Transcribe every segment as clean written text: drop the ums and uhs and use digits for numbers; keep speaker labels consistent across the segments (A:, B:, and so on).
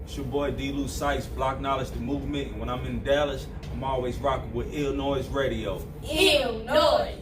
A: It's your boy Lou Sikes, Block Knowledge the Movement, and when I'm in Dallas, I'm always rocking with Illnoise Radio.
B: ILLNoise.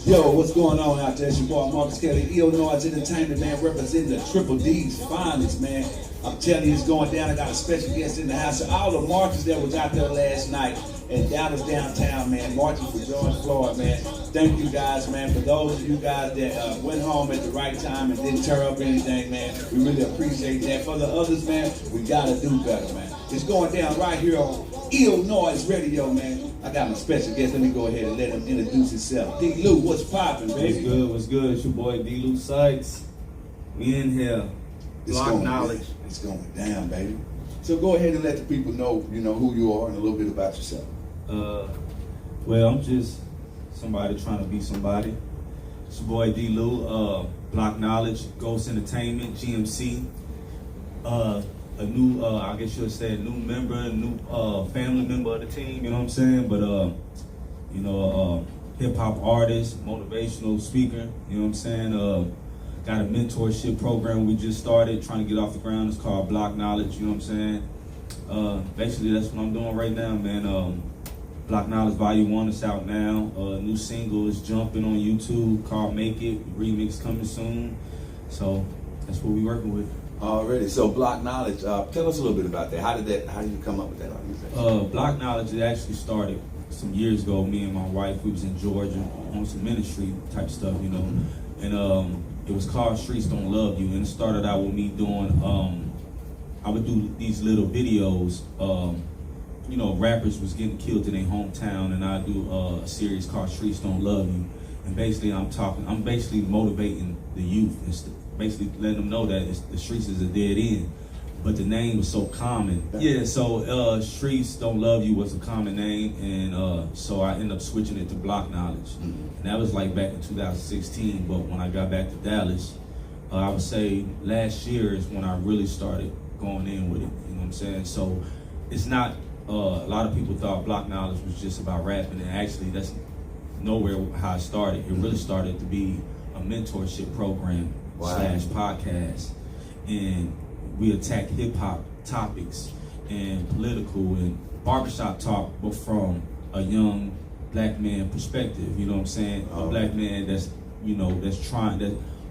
C: Yo, what's going on out there? It's your boy Marcus Kelly, Illnoise Entertainment, man, representing the Triple D's finest, man. I'm telling you, it's going down. I got a special guest in the house. So all the marchers that was out there last night in Dallas downtown, man, marching for George Floyd, man. Thank you guys, man. For those of you guys that went home at the right time and didn't tear up anything, man, we really appreciate that. For the others, man, we gotta do better, man. It's going down right here on ILLNoise Radio, man. I got my special guest. Let me go ahead and let him introduce himself. D. Lou, what's poppin', baby?
A: What's good? What's good? It's your boy Lou Sikes. We in here. Block Knowledge.
C: It's going down, baby. So go ahead and let the people know, who you are and a little bit about yourself.
A: Well, I'm just somebody trying to be somebody. It's your boy Lou. Block Knowledge, Ghost Entertainment, GMC. A new, I guess you'll say, a new member, a new family member of the team, you know what I'm saying? But, hip hop artist, motivational speaker, you know what I'm saying? Got a mentorship program we just started, trying to get off the ground. It's called Block Knowledge, you know what I'm saying? Basically, that's what I'm doing right now, man. Block Knowledge Volume 1 is out now. New single is jumping on YouTube called Make It. Remix coming soon. So that's what we working with.
C: Already. So Block Knowledge, tell us a little bit about that. How did you come up with that organization?
A: Block Knowledge, it actually started some years ago. Me and my wife, we was in Georgia on some ministry type stuff, you know. And it was called Streets Don't Love You. And it started out with me doing, I would do these little videos. Rappers was getting killed in their hometown, and I do a series called Streets Don't Love You. And basically I'm basically motivating the youth. Basically letting them know that the streets is a dead end. But the name was so common. Yeah, so Streets Don't Love You was a common name, and so I ended up switching it to Block Knowledge. And that was like back in 2016, but when I got back to Dallas, I would say last year is when I really started going in with it, you know what I'm saying? So it's not, a lot of people thought Block Knowledge was just about rapping, and actually that's nowhere how it started. It really started to be a mentorship program.
C: Wow.
A: / podcast, and we attack hip hop topics and political and barbershop talk, but from a young black man perspective. You know what I'm saying? A black man that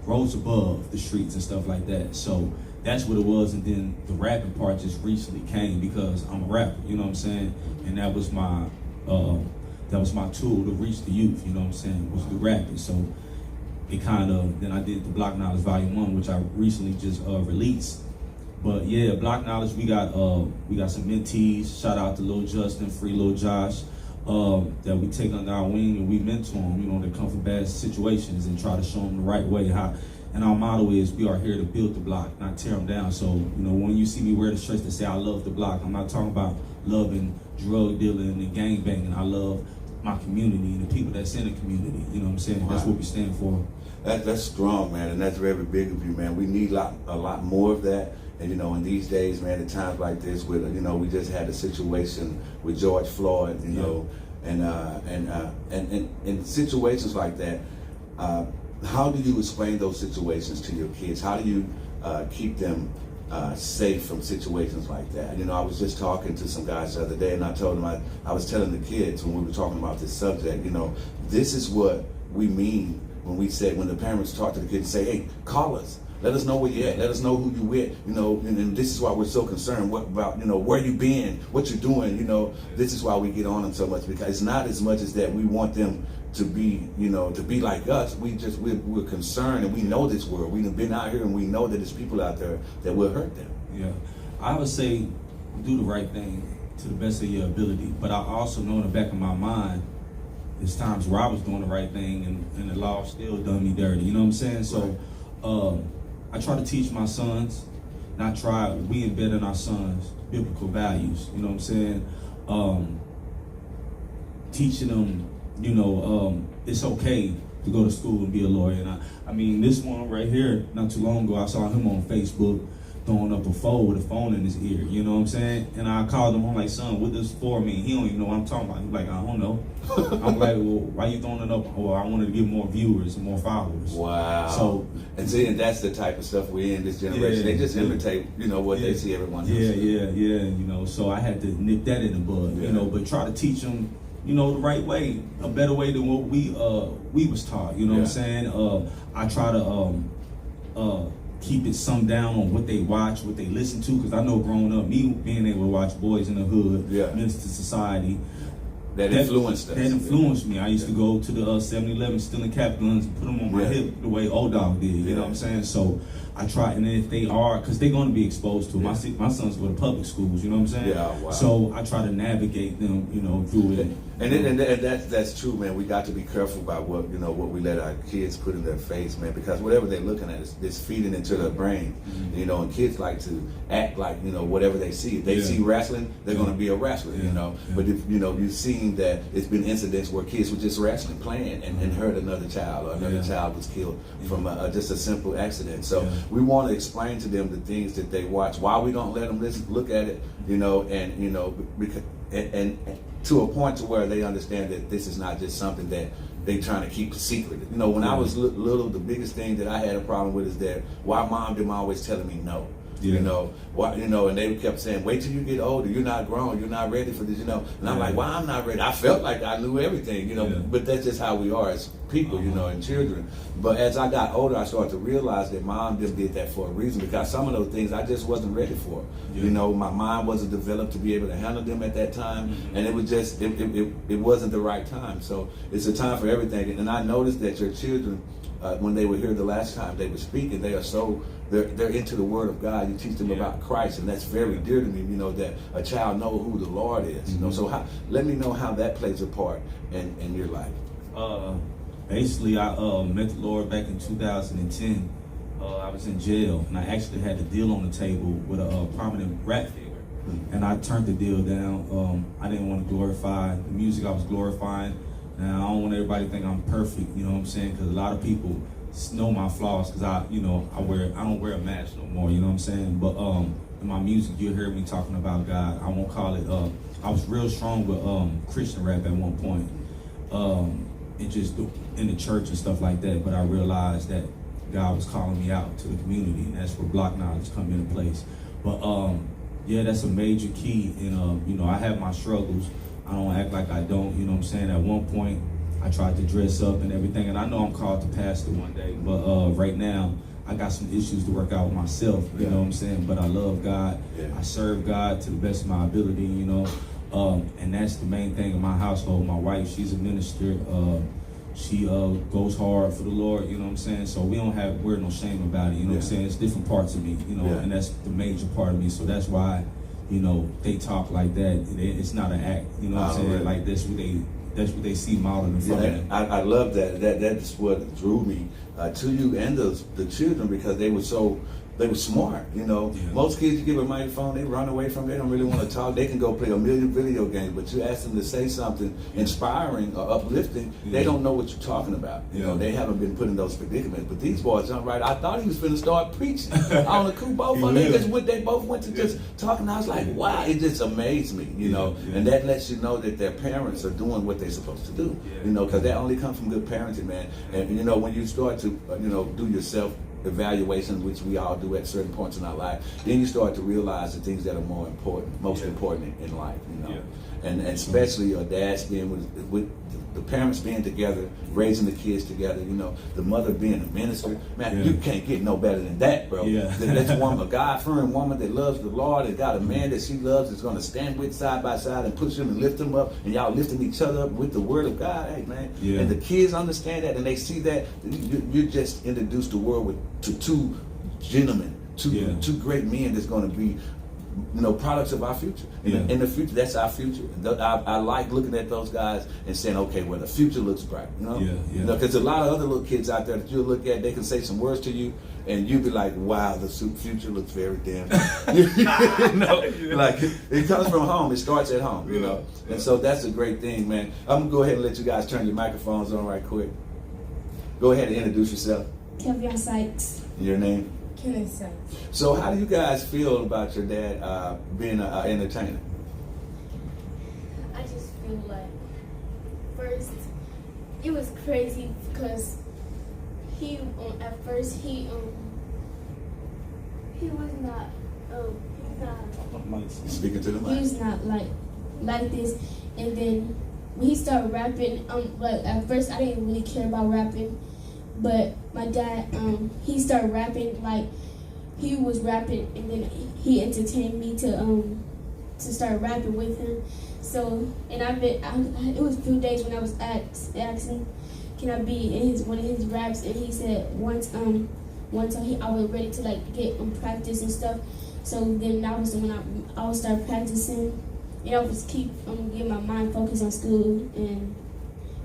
A: rose above the streets and stuff like that. So that's what it was, and then the rapping part just recently came because I'm a rapper. You know what I'm saying? And that was my tool to reach the youth. You know what I'm saying? Was the rapping. So it then I did the Block Knowledge Volume 1, which I recently just released. But yeah, Block Knowledge, we got some mentees. Shout out to Lil Justin, Free Lil Josh, that we take under our wing and we mentor them, that come from bad situations and try to show them the right way. And our motto is, we are here to build the block, not tear them down. So, when you see me wear the shirts that say I love the block, I'm not talking about loving drug dealing and gang banging. I love my community and the people that's in the community. You know what I'm saying? Wow. That's what we stand for.
C: That's strong, man, and that's very big of you, man. We need a lot more of that. And in these days, man, at times like this, with we just had a situation with George Floyd, and in situations like that, how do you explain those situations to your kids? How do you keep them safe from situations like that? I was just talking to some guys the other day, and I told them, I was telling the kids when we were talking about this subject, this is what we mean when the parents talk to the kids, say, hey, call us. Let us know where you're at. Let us know who you with. And this is why we're so concerned. What about, where you been, what you're doing. This is why we get on them so much, because it's not as much as that we want them to be, to be like us. We're concerned, and we know this world. We've been out here, and we know that there's people out there that will hurt them.
A: Yeah, I would say do the right thing to the best of your ability. But I also know in the back of my mind, there's times where I was doing the right thing, and the law still done me dirty. You know what I'm saying? So. I try to teach my sons, we embed in our sons biblical values, you know what I'm saying? Teaching them, it's okay to go to school and be a lawyer. And I mean, this one right here, not too long ago, I saw him on Facebook, throwing up a phone with a phone in his ear, you know what I'm saying? And I called him, I'm like, son, what does for mean? He don't even know what I'm talking about. He's like, I don't know. I'm like, well, why you throwing it up? Well, I wanted to get more viewers and more followers.
C: Wow.
A: So,
C: and see, and that's the type of stuff we're in this generation.
A: Yeah,
C: they just
A: yeah.
C: imitate, you know, what they see everyone else do.
A: Yeah, you know, so I had to nip that in the bud, you know, but try to teach them, you know, the right way, a better way than what we was taught, you know what I'm saying? I try to keep it summed down on what they watch, what they listen to, because I know growing up, me being able to watch Boys in the Hood, Minister Society, that influenced us. That influenced me. I used to go to the 7-Eleven, stealing cap guns and put them on my hip the way old dog did, you know what I'm saying? So I try, and then if they are, because they're going to be exposed to it. My sons go to public schools, you know what I'm saying?
C: Yeah, wow.
A: So I try to navigate them, you know, through it.
C: And that's true, man. We got to be careful about what we let our kids put in their face, man, because whatever they're looking at is feeding into their brain, you know. And kids like to act like, you know, whatever they see. If they see wrestling, they're going to be a wrestler, you know. But if you've seen that it's been incidents where kids were just wrestling, playing, and hurt another child, or another child was killed from just a simple accident. So we want to explain to them the things that they watch, why we don't let them look at it, you know, and you know, because and to a point to where they understand that this is not just something that they trying to keep a secret. You know, when I was little, the biggest thing that I had a problem with is that why mom them always telling me no. You know, why, you know, and they kept saying, wait till you get older, you're not grown, you're not ready for this, you know. And I'm like, well, I'm not ready. I felt like I knew everything, you know, but that's just how we are as people, you know, and children. But as I got older, I started to realize that mom just did that for a reason, because some of those things I just wasn't ready for. You know, my mind wasn't developed to be able to handle them at that time, and it was just, it wasn't the right time. So it's a time for everything. And I noticed that your children, when they were here the last time they were speaking, they are so, they're into the Word of God. You teach them about Christ, and that's very dear to me, you know, that a child know who the Lord is. You know, so let me know how that plays a part in your life.
A: Basically, I met the Lord back in 2010. I was in jail, and I actually had a deal on the table with a prominent rap figure. And I turned the deal down. I didn't want to glorify the music I was glorifying. Now, I don't want everybody to think I'm perfect, you know what I'm saying? Because a lot of people know my flaws, because I don't wear a mask no more, you know what I'm saying? But in my music, you'll hear me talking about God. I won't call it, I was real strong with Christian rap at one point. And just in the church and stuff like that, but I realized that God was calling me out to the community, and that's where block knowledge come into place. But yeah, that's a major key. And you know, I have my struggles. I don't act like I don't, you know what I'm saying? At one point, I tried to dress up and everything, and I know I'm called to pastor one day, but right now, I got some issues to work out with myself, you know what I'm saying? But I love God. I serve God to the best of my ability, you know? And that's the main thing in my household. My wife, she's a minister. She goes hard for the Lord, you know what I'm saying? So we're no shame about it, you know what I'm saying? It's different parts of me, you know, and that's the major part of me. So that's why, you know, they talk like that. It's not an act, you know what I'm saying? Really? Like that's what they see modeled in front of them.
C: I love that. That's what drew me to you and the children, because they were smart, you know. Most kids, you give a microphone, they run away from it. They don't really want to talk. They can go play a million video games, but you ask them to say something inspiring or uplifting, they don't know what you're talking about. You know, they haven't been put in those predicaments. But these boys jump right. I thought he was going to start preaching on the coup. They both went to just talking. I was like, wow, it just amazed me, you know. And that lets you know that their parents are doing what they're supposed to do, you know, because that only comes from good parenting, man. And, you know, when you start to, you know, do yourself evaluation, which we all do at certain points in our life, then you start to realize the things that are most important in life, you know. And especially your dads being with the parents being together, raising the kids together, you know, the mother being a minister, man, you can't get no better than that, bro. That's a God-fearing woman that loves the Lord and got a man that she loves that's going to stand with side by side and push him and lift him up, and y'all lifting each other up with the Word of God. Hey, man, and the kids understand that, and they see that. You just introduced the world to two gentlemen, two great men that's going to be, you know, products of our future. In the future, that's our future. I like looking at those guys and saying, okay, well, the future looks bright, you know? Because a lot of other little kids out there that you'll look at, they can say some words to you, and you'll be like, wow, the future looks very damn you know, like, it comes from home. It starts at home, you know? And so that's a great thing, man. I'm going to go ahead and let you guys turn your microphones on right quick. Go ahead and introduce yourself.
B: Lou Sikes.
C: Your name?
B: Can I say?
C: So how do you guys feel about your dad being an entertainer?
D: I just feel like first it was crazy because he at first he was not
C: Speaking to the
D: he
C: mic.
D: was not like this, and then when he started rapping, like at first I didn't really care about rapping, but my dad he started rapping, like he was rapping, and then he entertained me to start rapping with him. So, and it was a few days when I was asking, can I be in one of his raps, and he said once time I was ready to like get practice and stuff. So then that was when I would start practicing, and I was keep getting my mind focused on school and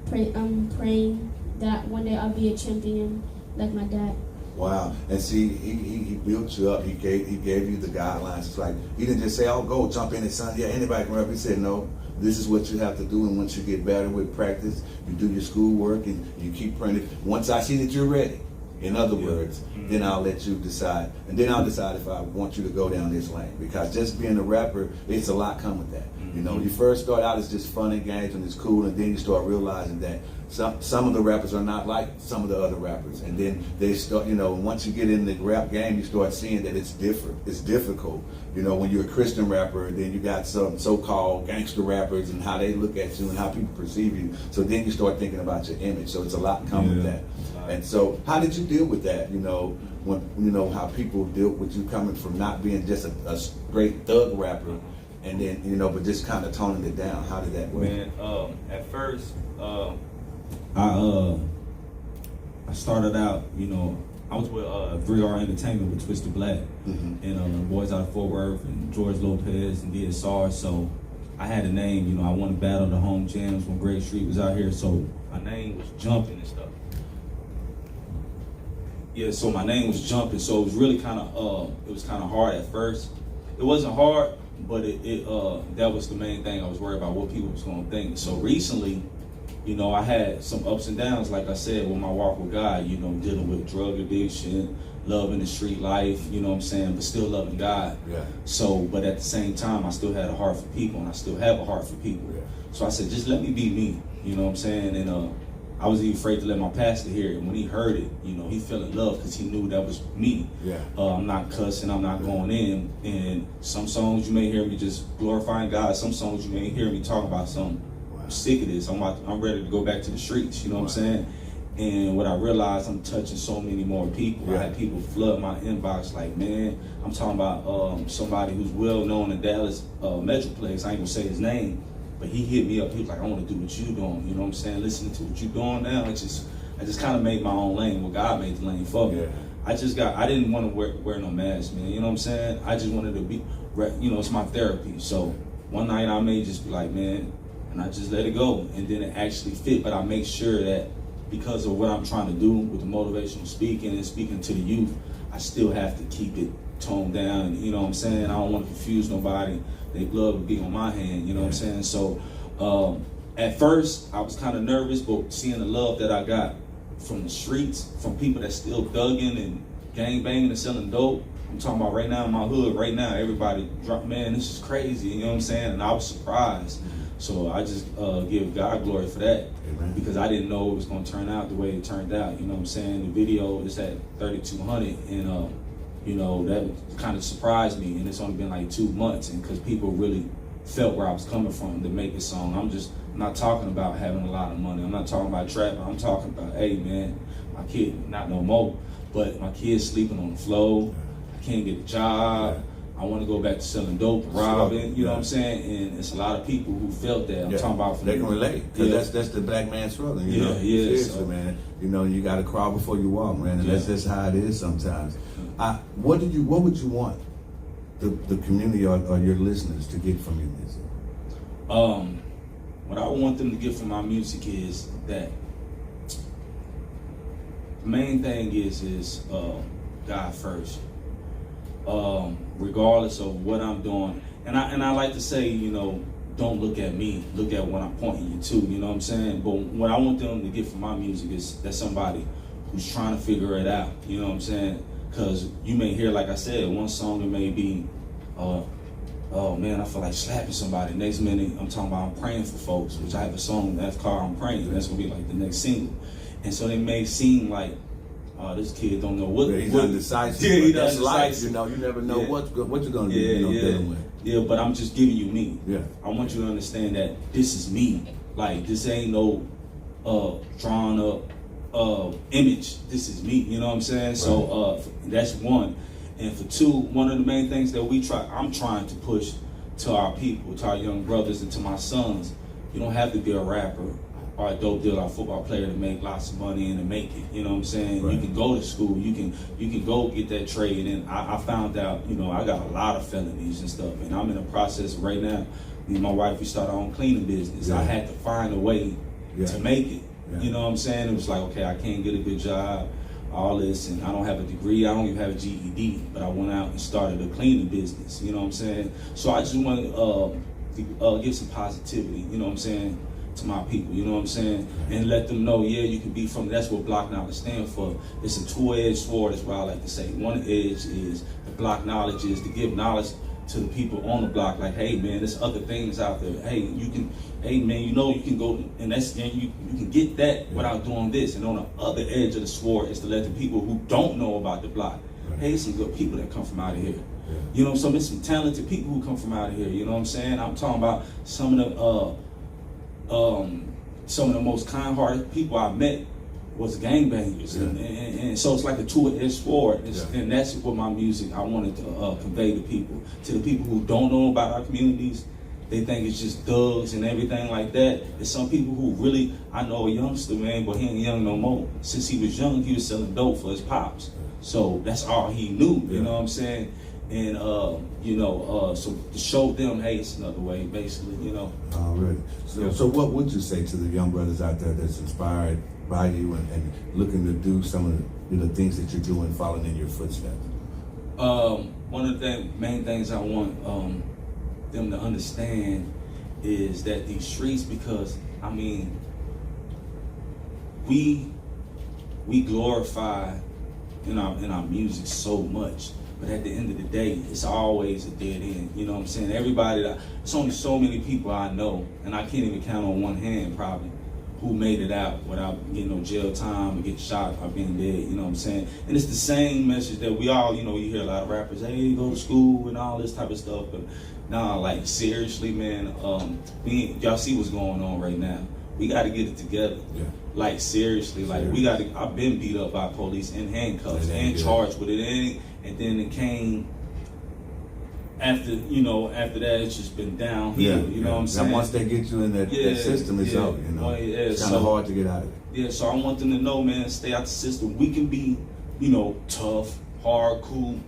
D: praying that one day I'll be a champion like my dad.
C: Wow. And see, he built you up. He gave you the guidelines. It's like he didn't just say, "Oh, go jump in it, son. Yeah, anybody can rap." He said, "No, this is what you have to do. And once you get better with practice, you do your schoolwork and you keep praying. Once I see that you're ready, in other words, then I'll let you decide. And then I'll decide if I want you to go down this lane. Because just being a rapper, it's a lot come with that. You know, you first start out as just fun and games and it's cool, and then you start realizing that some of the rappers are not like some of the other rappers. And then they start, you know, once you get in the rap game, you start seeing that it's different. It's difficult. You know, when you're a Christian rapper, and then you got some so-called gangster rappers and how they look at you and how people perceive you. So then you start thinking about your image. So it's a lot come with that. And so how did you deal with that? You know, when you know how people deal with you coming from not being just a straight thug rapper, and then, you know, but just kind of toning it down. How did that work?
A: Man, at first, I started out, you know, I was with 3R Entertainment with Twisted Black, and boys out of Fort Worth and George Lopez and DSR. So I had a name, you know, I won a battle of the home jams when Greg Street was out here. So my name was jumping and stuff. Yeah, so my name was jumping. So it was really kind of hard at first. It wasn't hard, but that was the main thing I was worried about, what people was going to think. So recently, you know, I had some ups and downs, like I said, with my walk with God, you know, dealing with drug addiction, loving the street life, you know what I'm saying, but still loving God.
C: Yeah.
A: So, but at the same time, I still had a heart for people, and I still have a heart for people.
C: Yeah.
A: So I said, just let me be me, you know what I'm saying? And I was even afraid to let my pastor hear it. When he heard it, you know, he fell in love because he knew that was me.
C: Yeah.
A: I'm not cussing, I'm not going in. And some songs you may hear me just glorifying God. Some songs you may hear me talk about something. I'm sick of this. I'm ready to go back to the streets, you know what I'm saying? And what I realized, I'm touching so many more people.
C: Yeah.
A: I had people flood my inbox like, man, I'm talking about somebody who's well known in Dallas Metroplex. I ain't gonna say his name, but he hit me up. He was like, I want to do what you doing. You know what I'm saying? Listening to what you doing now, I just kind of made my own lane. Well, God made the lane for me.
C: Yeah.
A: I didn't want to wear no mask, man. You know what I'm saying? I just wanted to be, you know, it's my therapy. So one night I may just be like, man, and I just let it go. And then it actually fit. But I make sure that because of what I'm trying to do with the motivational speaking and speaking to the youth, I still have to keep it toned down. You know what I'm saying? I don't want to confuse nobody. Their blood would be on my hand. You know what I'm saying? So at first, I was kind of nervous, but seeing the love that I got from the streets, from people that still thugging and gang banging and selling dope. I'm talking about right now in my hood, right now, everybody drop, man, this is crazy, you know what I'm saying? And I was surprised. So I just give God glory for that.
C: Amen.
A: Because I didn't know it was going to turn out the way it turned out. You know what I'm saying? The video is at 3,200, and you know, that kind of surprised me. And it's only been like 2 months, and because people really felt where I was coming from to make this song. I'm not talking about having a lot of money. I'm not talking about trapping. I'm talking about, hey man, my kid, not no more, but my kid's sleeping on the floor. I can't get a job. I want to go back to selling dope, robbing, you know what I'm saying? And it's a lot of people who felt that. I'm talking about
C: they can relate, because that's the black man struggle, you know? Seriously, man. You know, you got to crawl before you walk, man, and that's just how it is sometimes. What would you want the community or your listeners to get from your music?
A: What I want them to get from my music is that the main thing is God first. Regardless of what I'm doing. And I like to say, you know, don't look at me, look at what I'm pointing you to, you know what I'm saying? But what I want them to get from my music is that somebody who's trying to figure it out, you know what I'm saying? Because you may hear, like I said, one song it may be, oh man, I feel like slapping somebody. Next minute, I'm talking about I'm praying for folks, which I have a song that's called I'm Praying. That's gonna be like the next single. And so they may seem like, this kid don't know what.
C: Yeah, he's undecisive.
A: Yeah, he's
C: that's life.
A: undecisive.
C: You know, you never know
A: Yeah.
C: what you're gonna be dealing with.
A: Yeah, but I'm just giving you me.
C: Yeah.
A: I want you to understand that this is me. Like, this ain't no drawn up image. This is me. You know what I'm saying? Right. So that's one. And for two, one of the main things that I'm trying to push to our people, to our young brothers, and to my sons. You don't have to be a rapper or a dope dealer or a football player to make lots of money and to make it. You know what I'm saying? Right. You can go to school. You can go get that trade. And I found out, you know, I got a lot of felonies and stuff. And I'm in the process right now. Me and my wife, we started our own cleaning business. Yeah. I had to find a way to make it. Yeah. You know what I'm saying? It was like, okay, I can't get a good job, all this, and I don't have a degree. I don't even have a GED. But I went out and started a cleaning business. You know what I'm saying? So I just want to give some positivity. You know what I'm saying? To my people, you know what I'm saying? And let them know, yeah, you can be from, that's what block knowledge stands for. It's a two-edged sword, is what I like to say. One edge is the block knowledge is to give knowledge to the people on the block, like, hey man, there's other things out there. Hey, you can, hey man, you know you can go and you can get that without doing this. And on the other edge of the sword is to let the people who don't know about the block, hey, there's some good people that come from out of here. You know, there's some talented people who come from out of here. You know what I'm saying? I'm talking about some of the most kind-hearted people I met was gangbangers, and so it's like a two-edged sword, and that's what my music I wanted to convey to people. To the people who don't know about our communities, they think it's just thugs and everything like that. There's some people who really, I know a youngster, man, but he ain't young no more. Since he was young, he was selling dope for his pops, so that's all he knew. You know what I'm saying? And so to show them, hey, it's another way, basically, you know.
C: Already. So what would you say to the young brothers out there that's inspired by you and looking to do some of the things that you're doing, following in your footsteps?
A: One of the main things I want them to understand is that these streets, because I mean, we glorify in our music so much. But at the end of the day, it's always a dead end. You know what I'm saying? It's only so many people I know, and I can't even count on one hand probably, who made it out without getting no jail time or getting shot or being dead. You know what I'm saying? And it's the same message that we all, you know, you hear a lot of rappers, hey, go to school and all this type of stuff. But nah, like seriously, man, y'all see what's going on right now. We got to get it together. Yeah. Like seriously, like I've been beat up by police in handcuffs and charged with it. And then it came after that, it's just been downhill. You know what I'm saying?
C: And once they get you in that system, it's out. You know, it's kind of hard to get out of it.
A: Yeah, so I want them to know, man, stay out the system. We can be, you know, tough, hard, cool,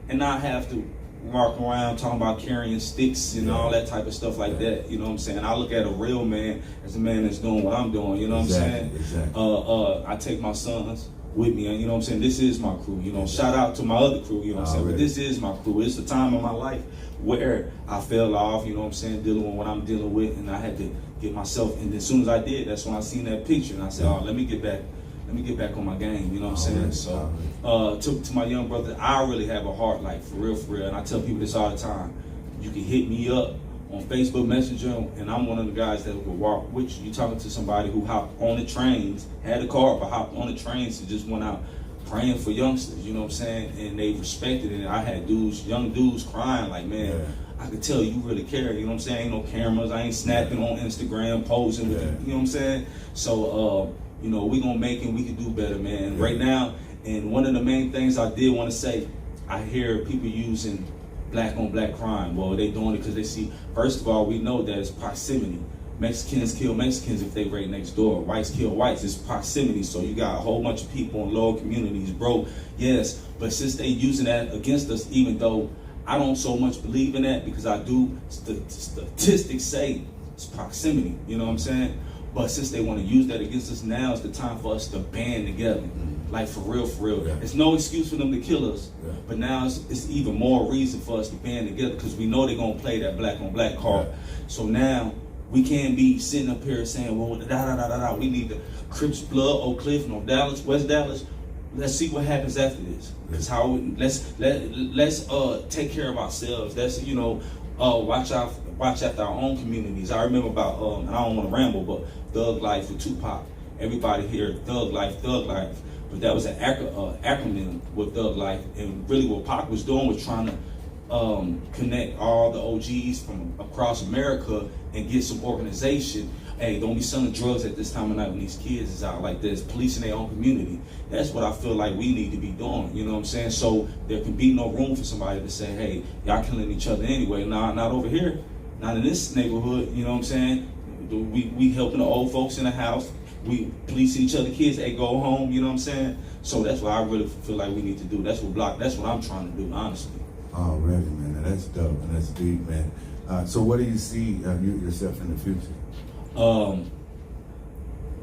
A: and not have to walk around talking about carrying sticks and all that type of stuff like that. You know what I'm saying? I look at a real man as a man that's doing what I'm doing. You know what I'm saying?
C: Exactly.
A: I take my sons with me, and you know what I'm saying, this is my crew, you know, shout out to my other crew, you know what I'm saying, but this is my crew. It's a time of my life where I fell off, you know what I'm saying, dealing with what I'm dealing with, and I had to get myself, and as soon as I did, that's when I seen that picture, and I said, oh, let me get back on my game, you know what I'm saying. So to my young brother, I really have a heart, like for real, and I tell people this all the time. You can hit me up on Facebook Messenger, and I'm one of the guys that will walk with you. You're talking to somebody who hopped on the trains, had a car, but hopped on the trains and just went out praying for youngsters, you know what I'm saying? And they respected it. And I had young dudes crying like, man, I could tell you really care, you know what I'm saying? Ain't no cameras, I ain't snapping on Instagram, posing with you, you know what I'm saying? So, you know, we gonna make it, we can do better, man. Right now, and one of the main things I did want to say, I hear people using black on black crime. Well, they doing it because they see, first of all, we know that it's proximity. Mexicans kill Mexicans if they right next door. Whites kill whites. It's proximity. So you got a whole bunch of people in lower communities, bro. Yes, but since they using that against us, even though I don't so much believe in that, because I do, statistics say it's proximity, you know what I'm saying? But since they want to use that against us, now is the time for us to band together. Like for real. It's no excuse for them to kill us, but now it's even more reason for us to band together, because we know they're gonna play that black on black card. So now we can't be sitting up here saying, well, we need the Crips, Blood, Oak Cliff, no Dallas, West Dallas. let's see what happens after this. Cause let's take care of ourselves. Let's watch after our own communities. I remember about and I don't want to ramble, but Thug Life with Tupac. Everybody here, Thug Life, but that was an acronym with Thug Life, and really what Pac was doing was trying to connect all the OGs from across America and get some organization. Hey, don't be selling drugs at this time of night when these kids is out like this, policing their own community. That's what I feel like we need to be doing, you know what I'm saying? So there can be no room for somebody to say, hey, y'all killing each other anyway. Nah, not over here, not in this neighborhood, you know what I'm saying? We helping the old folks in the house. We police each other kids, they go home, you know what I'm saying? So that's what I really feel like we need to do. That's what I'm trying to do, honestly.
C: Already, man. That's dope and that's deep, man. So what do you see yourself in the future?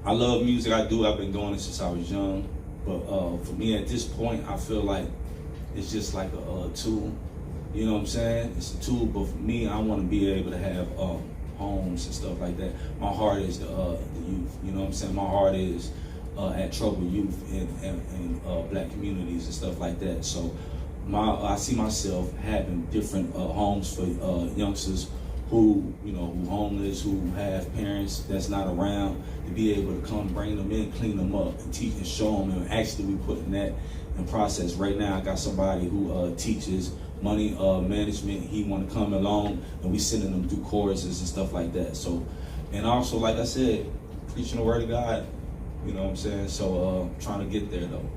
A: I love music. I've been doing it since I was young. But for me at this point, I feel like it's just like a tool. You know what I'm saying? It's a tool, but for me, I want to be able to have homes and stuff like that. My heart is the youth. You know what I'm saying? My heart is at troubled youth and black communities and stuff like that. So I see myself having different homes for youngsters who homeless, who have parents that's not around, to be able to come bring them in, clean them up, and teach and show them. And actually, we putting that in process right now. I got somebody who teaches money management. He want to come along, and we sending them through courses and stuff like that. So, and also, like I said, preaching the word of God. You know what I'm saying? So, trying to get there though.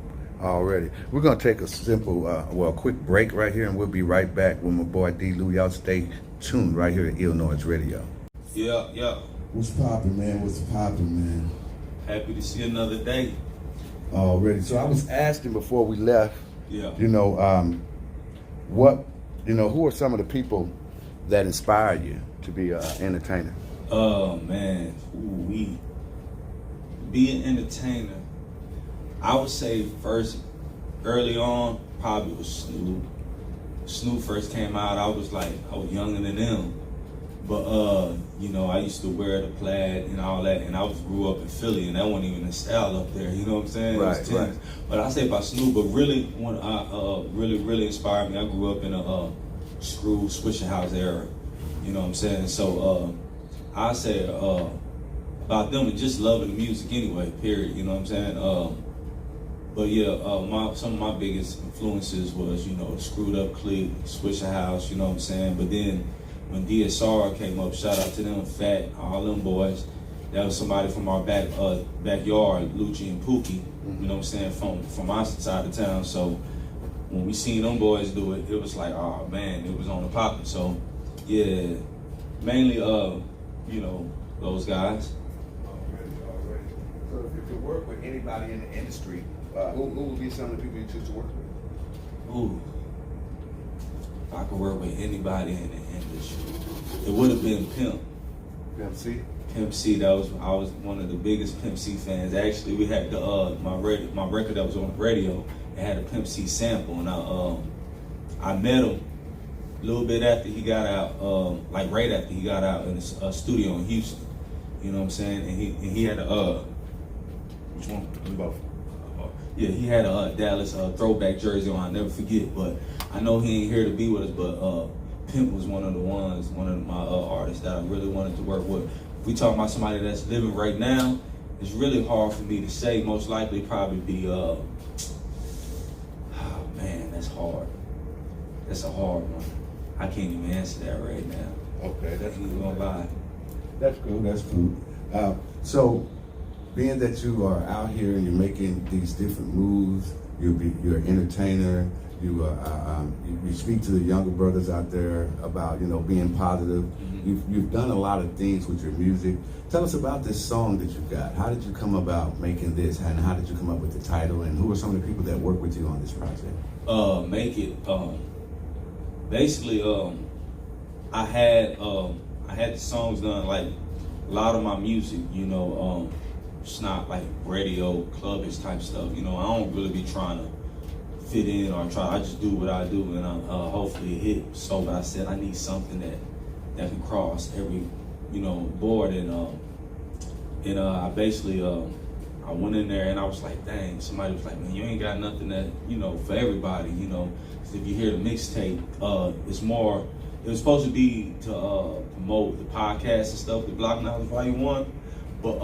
C: Already. We're going to take a simple, quick break right here, and we'll be right back with my boy D. Lou. Y'all stay tuned right here at ILLNoise Radio.
A: Yeah.
C: What's poppin', man? What's poppin', man?
A: Happy to see another day.
C: Already. So I was asking before we left,
A: Yeah.
C: Who are some of the people that inspire you to be an entertainer?
A: Oh, man. Ooh-wee. Be an entertainer. I would say first, early on, probably was Snoop. Snoop first came out, I was younger than them. But, I used to wear the plaid and all that, and I grew up in Philly, and that wasn't even a style up there, you know what I'm saying?
C: Right.
A: But I say about Snoop, but really, when really inspired me, I grew up in a screw Swisher House era, you know what I'm saying? So, I say about them and just loving the music anyway, period, you know what I'm saying? But yeah, some of my biggest influences was, the Screwed Up Clique, Swisher House, you know what I'm saying? But then when DSR came up, shout out to them, Fat, all them boys. That was somebody from our backyard, Lucci and Pookie, you know what I'm saying, from our side of town. So when we seen them boys do it, it was like, oh man, it was on the poppin'. So yeah, mainly, those guys.
C: Already. So if you could work with anybody in the industry, who would be some of the people you choose to work with?
A: Ooh, if I could work with anybody in the industry, it would have been Pimp.
C: Pimp C?
A: Pimp C, I was one of the biggest Pimp C fans. Actually, we had my record that was on the radio. It had a Pimp C sample, and I met him a little bit after he got out, right after he got out in a studio in Houston. You know what I'm saying? And he had which one? Yeah, he had a Dallas throwback jersey on. I'll never forget. But I know he ain't here to be with us. But Pimp was one of my artists that I really wanted to work with. If we talk about somebody that's living right now, it's really hard for me to say. Most likely, probably be. Oh man, that's hard. That's a hard one. I can't even answer that right now.
C: Okay, that's
A: I'm gonna lie.
C: That's cool. So, being that you are out here and you're making these different moves, you're an entertainer. You speak to the younger brothers out there about being positive.
A: Mm-hmm.
C: You've done a lot of things with your music. Tell us about this song that you got. How did you come about making this, and how did you come up with the title? And who are some of the people that work with you on this project?
A: Make it. Basically, I had the songs done. Like a lot of my music, it's not like radio, clubbish type stuff. I don't really be trying to fit in or I just do what I do, and hopefully hit. So, but I said I need something that can cross every, board, and I basically I went in there and I was like, dang, somebody was like, man, you ain't got nothing that, you know, for everybody, you know. 'Cause if you hear the mixtape, it's more, it was supposed to be to promote the podcast and stuff, the Block Knowledge Volume 1, but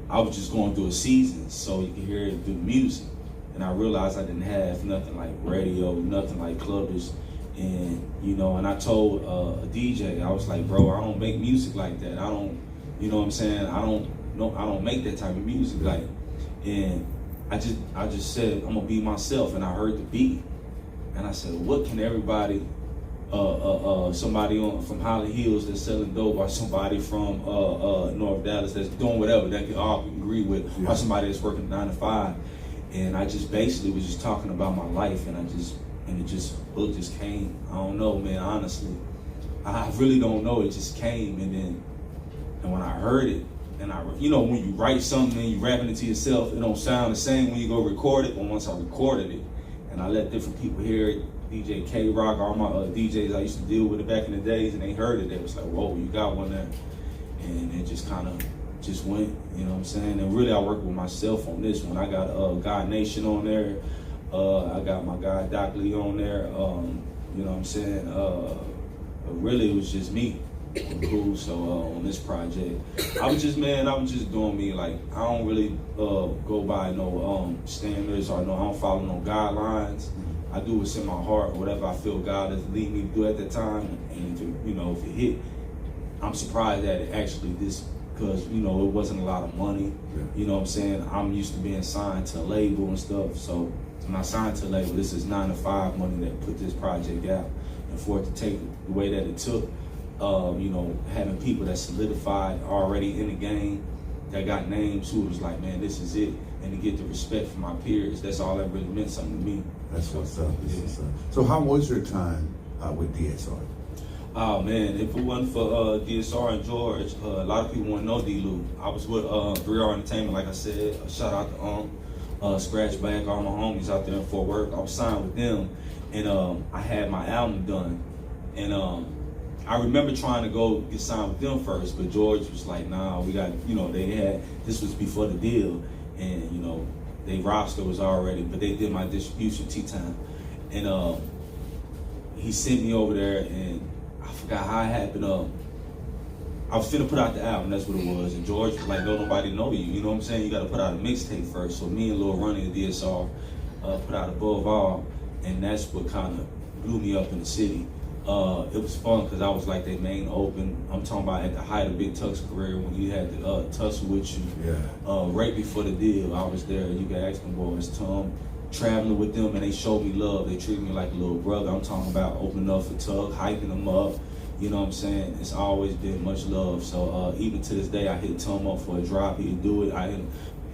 A: I was just going through a season so you could hear it through the music. And I realized I didn't have nothing like radio, nothing like clubbers. And, you know, and I told a DJ, I was like, bro, I don't make music like that. I don't, you know what I'm saying? I don't make that type of music. Like, and I just said, I'm gonna be myself. And I heard the beat. And I said, what can everybody, somebody from Holly Hills that's selling dope, or somebody from North Dallas that's doing whatever, that can all agree with, or somebody that's working 9 to 5. And I just basically was just talking about my life, and book just came. I don't know, man, honestly. I really don't know, it just came. And when I heard it, and you know, when you write something and you rapping it to yourself, it don't sound the same when you go record it. But once I recorded it, and I let different people hear it, DJ K-Rock, all my DJs I used to deal with it back in the days, and they heard it, they was like, whoa, you got one there. And it just kind of just went, you know what I'm saying? And really I work with myself on this one. I got God Nation on there. I got my guy Doc Lee on there. You know what I'm saying? Really it was just me. Cool. So on this project, I was just doing me. Like, I don't really go by no standards, or I don't follow no guidelines. I do what's in my heart, whatever I feel God is leading me to do at the time. And if it, you know, if it hit, I'm surprised that it actually because, you know, it wasn't a lot of money. You know what I'm saying? I'm used to being signed to a label and stuff. So when I signed to a label, this is 9 to 5 money that put this project out. And for it to take the way that it took, you know, having people that solidified already in the game, that got names, who was like, man, this is it. And to get the respect from my peers, that's all that really meant something to me.
C: That's what's up. So how was your time with DSR?
A: Oh man, if it wasn't for DSR and George, a lot of people wouldn't know D-Lou. I was with 3R Entertainment, like I said. Shout out to Scratchback, all my homies out there in Fort Worth. I was signed with them, and I had my album done. And I remember trying to go get signed with them first, but George was like, nah, we got, you know, this was before the deal, and, you know, their roster was already, but they did my distribution T-Time. And he sent me over there, and I forgot how it happened. I was finna put out the album, that's what it was. And George was like, don't nobody know you. You know what I'm saying? You gotta put out a mixtape first. So me and Lil Ronnie and DSR put out Above All, and that's what kind of blew me up in the city. It was fun because I was like their main open. I'm talking about at the height of Big Tuck's career when he had the Tussle with you. Yeah. Right before the deal, I was there. You can ask them boys, Tom, traveling with them, and they showed me love. They treated me like a little brother. I'm talking about opening up for Tug, hyping them up. You know what I'm saying? It's always been much love. So even to this day, I hit Tom up for a drop. He'd do it. I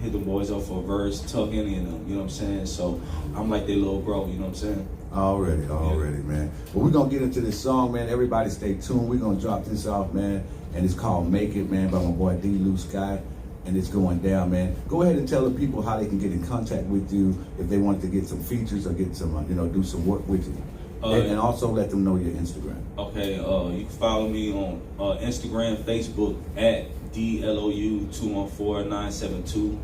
A: hit the boys up for a verse, Tuck any of them. You know what I'm saying? So I'm like their little bro. You know what I'm saying? Already,
C: man. Well, we're going to get into this song, man. Everybody stay tuned. We're going to drop this off, man. And it's called Make It, man, by my boy D. Lou Sikes. And it's going down, man. Go ahead and tell the people how they can get in contact with you if they wanted to get some features or get some, you know, do some work with you. And also let them know your Instagram. Okay,
A: you can follow me on Instagram, Facebook at DLOU214972.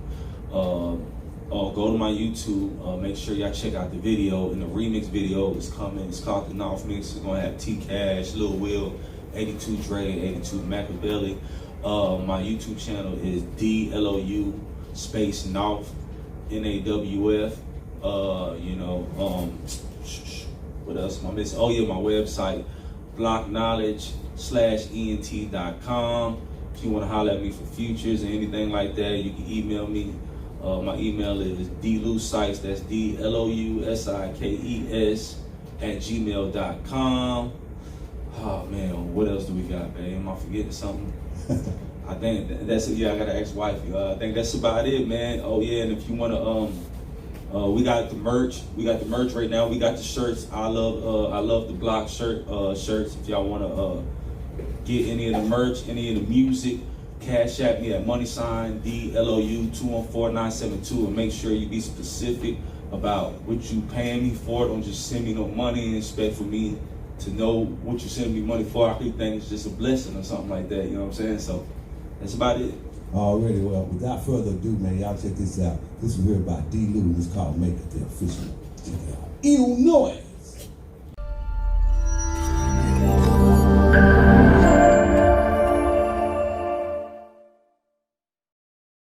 A: Go to my YouTube, make sure y'all check out the video, and the remix video is coming. It's called the North Mix. It's gonna have T-Cash, Lil Will, 82 Dre, 82 Machiavelli. My YouTube channel is DLOU space North, NAWF. You know, what else am I missing? Oh yeah, my website, blockknowledge/ent.com. If you wanna holler at me for features or anything like that, you can email me. My email is dlousikes, that's DLOUSIKES @gmail.com. Oh man, what else do we got, babe? Am I forgetting something? I think that's it. Yeah, I gotta ask wifey. I think that's about it, man. Oh yeah, and if you wanna, we got the merch. We got the merch right now. We got the shirts. I love the block shirts. If y'all wanna get any of the merch, any of the music, cash at me at $DLOU214972, and make sure you be specific about what you paying me for. Don't just send me no money and expect for me to know what you're sending me money for. I could think it's just a blessing or something like that. You know what I'm saying? So that's about it.
B: Already, well, without further ado, man, y'all check this out. This is here by D. Lou. It's called Make It the Official. Check it out. Illnoise.